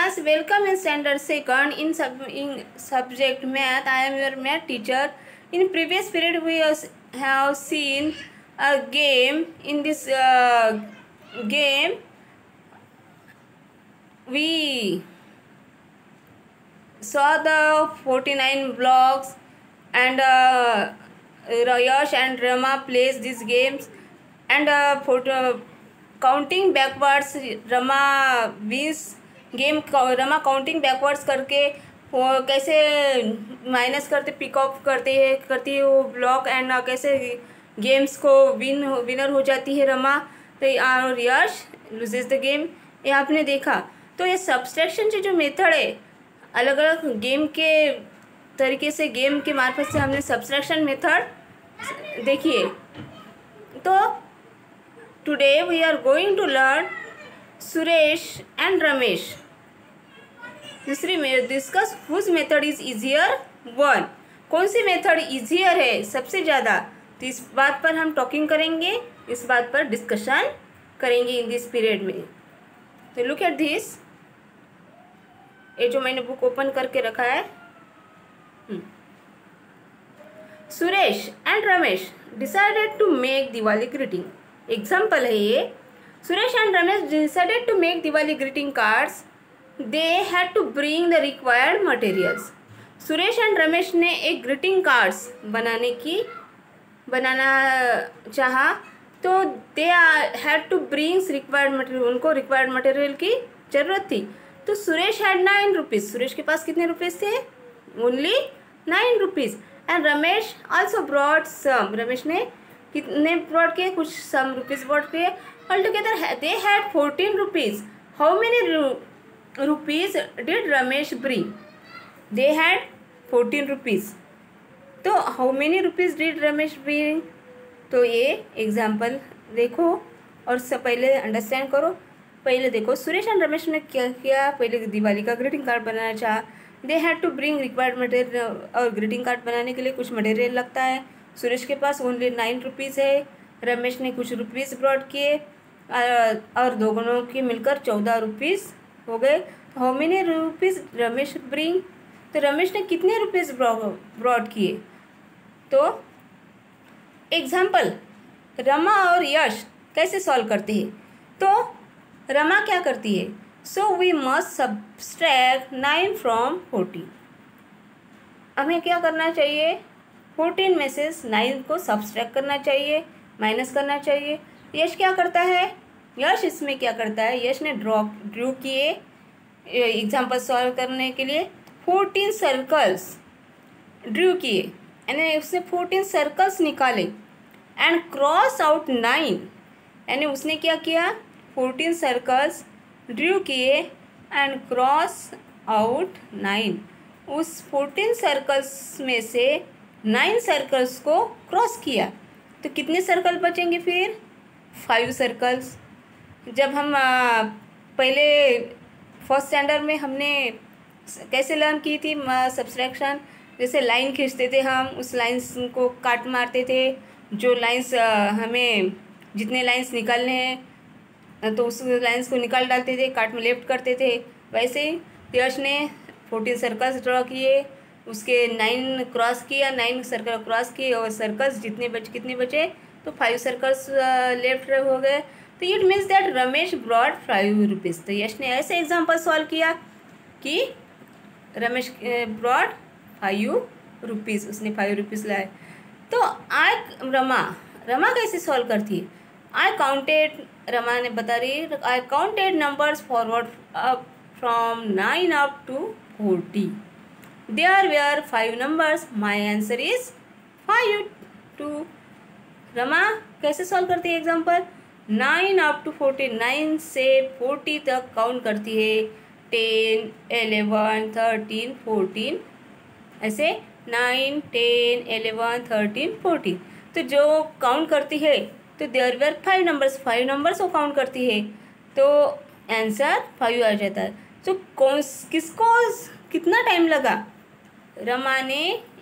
class, welcome in standard second in subject math. I am your math teacher. In previous period we have seen a game. In this game we saw the 49 blocks, and Yash and Rama plays these games, and counting backwards Rama wins game. Rama counting backwards करके वो कैसे minus करते pick up करती है वो block, and कैसे games को winner हो जाती है रमा, तो और यश लूजेस द गेम. ये आपने देखा. तो ये सब्सट्रैक्शन जो मेथड है, अलग अलग गेम के तरीके से गेम के मार्फत से हमने सब्सट्रैक्शन मेथड देखिए. तो today we are going to learn Suresh and Ramesh. दूसरी में discuss whose method is easier. One, कौन सी मेथड इजियर है सबसे ज़्यादा, तो इस बात पर हम टॉकिंग करेंगे, इस बात पर डिस्कशन करेंगे इन दिस पीरियड में. तो लुक एट दिस, ये जो मैंने बुक ओपन करके रखा है. Suresh and Ramesh decided to make Diwali greeting. Example है ये. Suresh and Ramesh decided to make Diwali greeting cards. They had to bring the required materials. Suresh and Ramesh ने एक ग्रीटिंग कार्ड्स बनाना चाहा, तो they had to brings required material. उनको required material की ज़रूरत थी. तो सुरेश हैड 9 रुपीज़. सुरेश के पास कितने रुपीज़ थे? Only 9 rupees. And Ramesh also brought some. Ramesh ने कितने ब्रॉड किए? कुछ सम रुपीज़ ब्रॉड किए. Altogether they had 14 rupees. How many rupees did Ramesh bring? They had 14 rupees. तो how many rupees did Ramesh bring? तो ये एग्जाम्पल देखो और सब पहले अंडरस्टैंड करो. पहले देखो, सुरेश एंड रमेश ने क्या किया. पहले दिवाली का ग्रीटिंग कार्ड बनाना चाहा. They had to bring required material. और ग्रीटिंग कार्ड बनाने के लिए कुछ मटेरियल लगता है. सुरेश के पास ओनली 9 रुपीज़ है. रमेश ने कुछ रुपीज़ ब्रॉड किए और दोनों की मिलकर 14 रुपीज़ हो गए. How many rupees Ramesh bring? तो रमेश ने कितने रुपीज़ ब्रॉड किए. तो एग्जाम्पल, रमा और यश कैसे सॉल्व करते हैं. तो रमा क्या करती है? So we must subtract 9 from 40. हमें क्या करना चाहिए? 14 में से 9 को सब्सट्रैक्ट करना चाहिए, माइनस करना चाहिए. यश क्या करता है? यश इसमें क्या करता है? यश ने ड्रू किए एग्जाम्पल सॉल्व करने के लिए 14 सर्कल्स ड्रू किए, यानी उसने 14 सर्कल्स निकाले एंड क्रॉस आउट 9. यानी उसने क्या किया? 14 सर्कल्स ड्रू किए एंड क्रॉस आउट 9. उस 14 सर्कल्स में से 9 सर्कल्स को क्रॉस किया. तो कितने सर्कल बचेंगे फिर? 5 सर्कल्स. जब हम पहले फर्स्ट स्टैंडर्ड में हमने कैसे लर्न की थी सब्सट्रैक्शन, जैसे लाइन खींचते थे हम, उस लाइंस को काट मारते थे. जो लाइंस हमें जितने लाइंस निकालने हैं तो उस लाइंस को निकाल डालते थे, काट में लेफ्ट करते थे. वैसे ही यश ने 14 सर्कल्स ड्रॉ किए, उसके 9 क्रॉस किया, 9 सर्कल क्रॉस किए और सर्कल्स कितने बचे? तो 5 सर्कल्स लेफ्ट हो गए. तो it means that Ramesh brought 5 rupees. तो यश ने ऐसे एग्जाम्पल सॉल्व किया कि रमेश ब्रॉड 5 रुपीज़. उसने 5 रुपीज़ लाए. तो रमा कैसे सॉल्व करती है? रमा ने बता रही है, I counted numbers forward up from 9 up to 40. There were 5 numbers. My answer is 5. 2. Rama कैसे सॉल्व करती है एग्जाम्पल? 9 up to 40. 9 से 40 तक काउंट करती है. 10, 11, 13, 14 ऐसे 9, 10, 11, 13, 14. तो जो काउंट करती है तो देयर वेर 5 नंबर्स. 5 नंबर्स को काउंट करती है तो आंसर 5 आ जाता है. तो किसको कितना टाइम लगा? रमा ने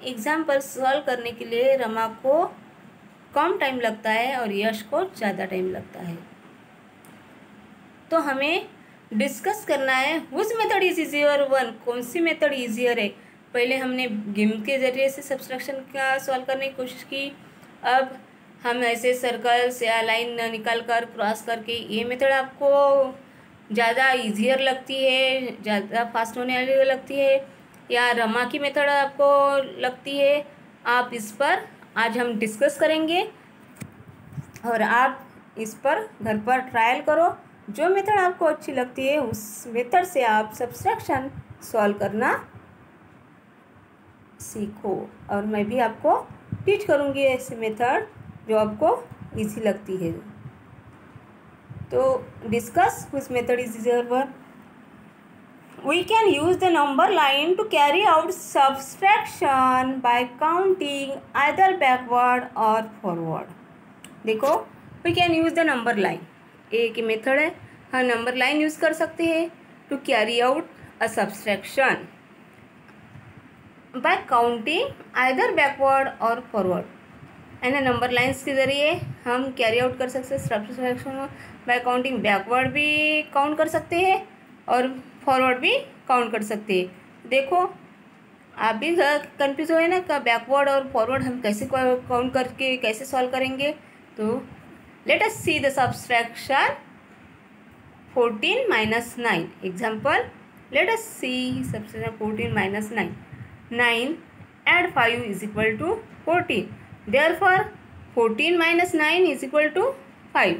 एग्जाम्पल सॉल्व करने के लिए रमा को कम टाइम लगता है और यश को ज़्यादा टाइम लगता है. तो हमें डिस्कस करना है उस मेथड इज इजियर वन, कौन सी मेथड इजियर है। पहले हमने गिम्प के ज़रिए से सब्सट्रैक्शन का सॉल्व करने की कोशिश की, अब हम ऐसे सर्कल्स या लाइन निकाल कर क्रॉस करके, ये मेथड आपको ज़्यादा इजियर लगती है, ज़्यादा फास्ट होने वाली लगती है, या रमा की मेथड आपको लगती है, आप इस पर आज हम डिस्कस करेंगे और आप इस पर घर पर ट्रायल करो। जो मेथड आपको अच्छी लगती है उस मेथड से आप सब्सट्रैक्शन सॉल्व करना सीखो, और मैं भी आपको टीच करूँगी ऐसे मेथड जो आपको इजी लगती है। तो discuss which method is easier one. We can use the number line to carry out subtraction by counting either backward or forward. देखो, we can use the number line, एक method है, हम number line use कर सकते हैं to carry out a subtraction by counting either backward और forward. यानी number lines के ज़रिए हम कैरी आउट कर सकते हैं सब्सट्रैक्शन बाय काउंटिंग, बैकवर्ड भी काउंट कर सकते हैं और फॉरवर्ड भी काउंट कर सकते हैं। देखो, आप भी कंफ्यूज हो ना कि बैकवर्ड और फॉरवर्ड हम कैसे काउंट करके कैसे सॉल्व करेंगे। तो let us see the subtraction 14 minus 9. Example, let us see subtraction 14 minus 9. 9 add 5 is equal to 14. Therefore 14 minus 9 is equal to 5.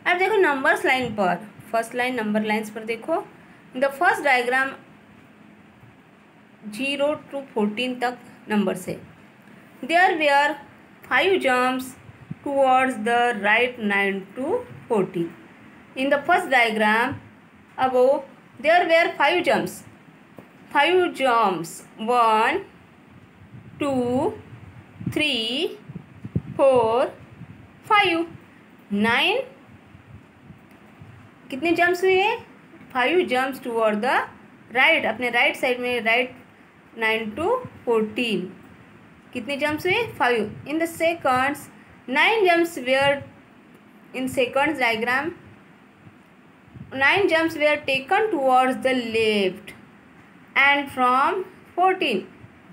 अब देखो नंबर्स लाइन पर, फर्स्ट लाइन नंबर लाइन्स पर देखो, द फर्स्ट डायग्राम 0 to 14 तक numbers है। There were 5 jumps towards the right 9 to 14. In the first diagram above, there were 5 jumps. 5 jumps. 1, 2, 3, 4, 5. 9 कितने jumps हुए? 5 jumps toward the right, अपने right side में, right 9 to 14 कितने jumps हुए? 5. In the seconds 9 jumps were, in seconds diagram 9 jumps were taken towards the left and from 14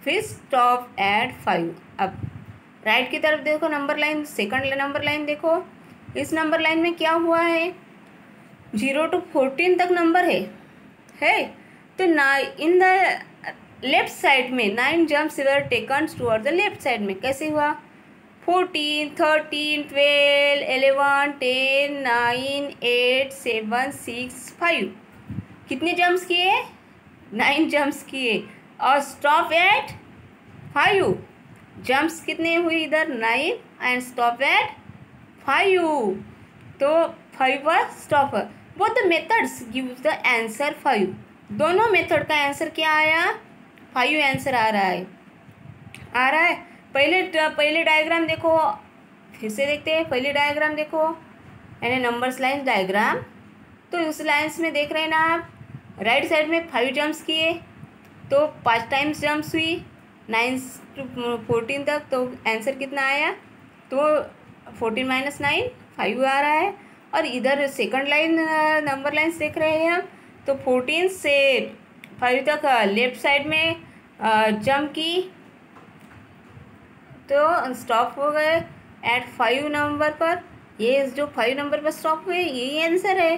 which stopped at 5. अब right की तरफ देखो number line, second number line देखो, इस नंबर लाइन में क्या हुआ है? 0 to 14 तक नंबर है तो इन द लेफ्ट साइड में 9 jumps were taken toward the left side में। कैसे हुआ? 14, 13, 12, 11, 10, 9, 8, 7, 6, 5 कितने जम्प्स किए? 9 जम्प्स किए और स्टॉप एट 5। जम्प्स कितने हुई इधर? 9 एंड स्टॉप एट 5, तो 5 पर stop. Both the methods give the answer 5। दोनों मेथड का आंसर क्या आया? 5 आंसर आ रहा है। पहले डायग्राम देखो, फिर से देखते हैं। पहले डायग्राम देखो, यानी नंबर्स लाइन डायग्राम, तो उस लाइन्स में देख रहे हैं ना आप, राइट साइड में 5 जम्प्स किए तो 5 टाइम्स जम्प्स हुई 9 to 14 तक, तो आंसर कितना आया? तो 14 minus 9 5 आ रहा है। और इधर सेकंड लाइन नंबर लाइन्स देख रहे हैं हम, तो 14 से 5 तक लेफ्ट साइड में जंप की तो स्टॉप हो गए एट 5 नंबर पर। ये जो 5 नंबर पर स्टॉप हुए यही आंसर है।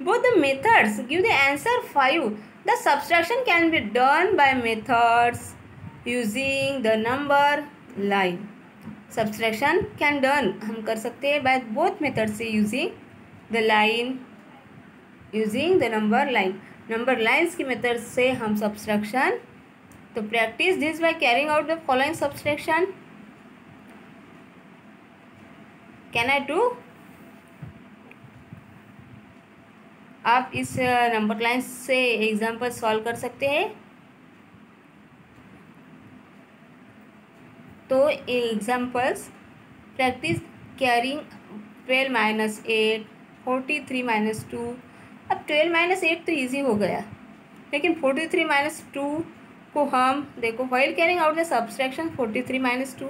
Both the methods give the answer 5। The subtraction can be done by methods using the number line. Subtraction can done हम कर सकते हैं बाय बोथ मेथड से, using the line, using the number line. Number lines की method से हम subtraction, तो practice this by carrying out the following subtraction. Can I do? आप इस नंबर लाइन से एग्जाम्पल सॉल्व कर सकते हैं। तो examples, practice carrying 12 minus 8, 43 minus 2। अब 12 minus 8 तो ईजी हो गया, लेकिन 43 minus 2 को हम देखो, while carrying out the subtraction 43 minus 2,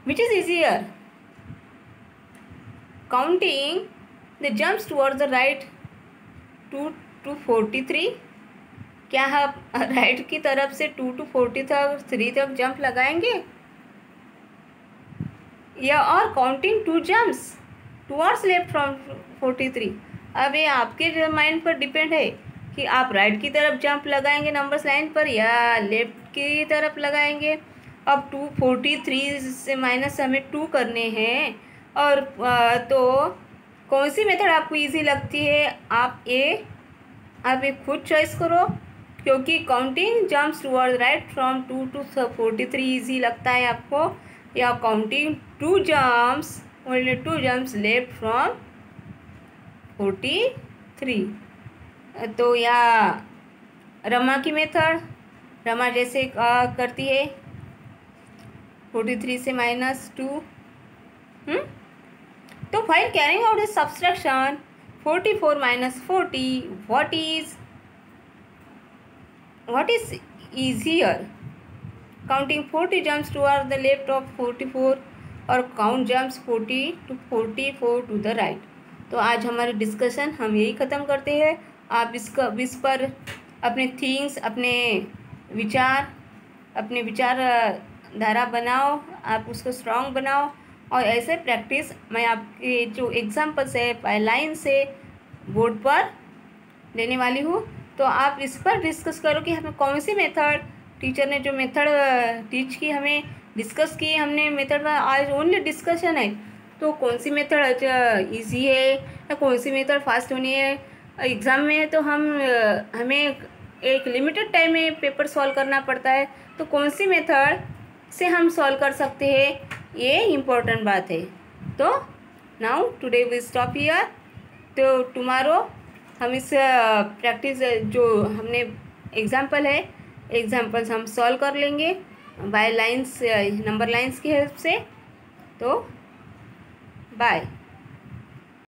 which is easier? Counting the jumps towards the right 2 to 43। क्या आप राइट की तरफ से 2 to 43 तक जंप लगाएंगे, या और counting 2 jumps towards left from 43। अब ये आपके माइंड पर डिपेंड है कि आप राइट की तरफ जंप लगाएंगे नंबर्स लाइन पर या लेफ्ट की तरफ लगाएंगे। अब 243 से माइनस हमें 2 करने हैं, और तो कौन सी मेथड आपको इजी लगती है, आप ये खुद चॉइस करो, क्योंकि counting jumps toward right from 2 to 43 easy लगता है आपको, या counting 2 jumps only 2 jumps left from 43। तो या रमा की मेथड, रमा जैसे करती है 43 से -2। तो file carrying out A subtraction 44 - 40 what is easier, counting 40 jumps toward the left of 44 और count jumps 40 to 44 to the right. तो आज हमारी डिस्कशन हम यही ख़त्म करते हैं। आप इस पर अपने थिंग्स, अपने विचार धारा बनाओ, आप उसको स्ट्रॉन्ग बनाओ, और ऐसे प्रैक्टिस मैं आपके जो एग्जाम्पल्स है पाइलाइन से बोर्ड पर देने वाली हूँ। तो आप इस पर डिस्कस करो कि हमें कौन सी मेथड, टीचर ने जो मेथड टीच की, हमें डिस्कस की, हमने मेथड में आज ओनली डिस्कशन है, तो कौन सी मेथड इजी है या कौन सी मेथड फास्ट होनी है। एग्ज़ाम में तो हमें एक लिमिटेड टाइम में पेपर सॉल्व करना पड़ता है, तो कौन सी मेथड से हम सॉल्व कर सकते हैं, ये इम्पोर्टेंट बात है। तो now today we stop here. तो टुमारो हम इस प्रैक्टिस जो हमने एग्जाम्पल्स हम सॉल्व कर लेंगे बाय लाइन्स, नंबर लाइन्स की हेल्प से। तो बाय।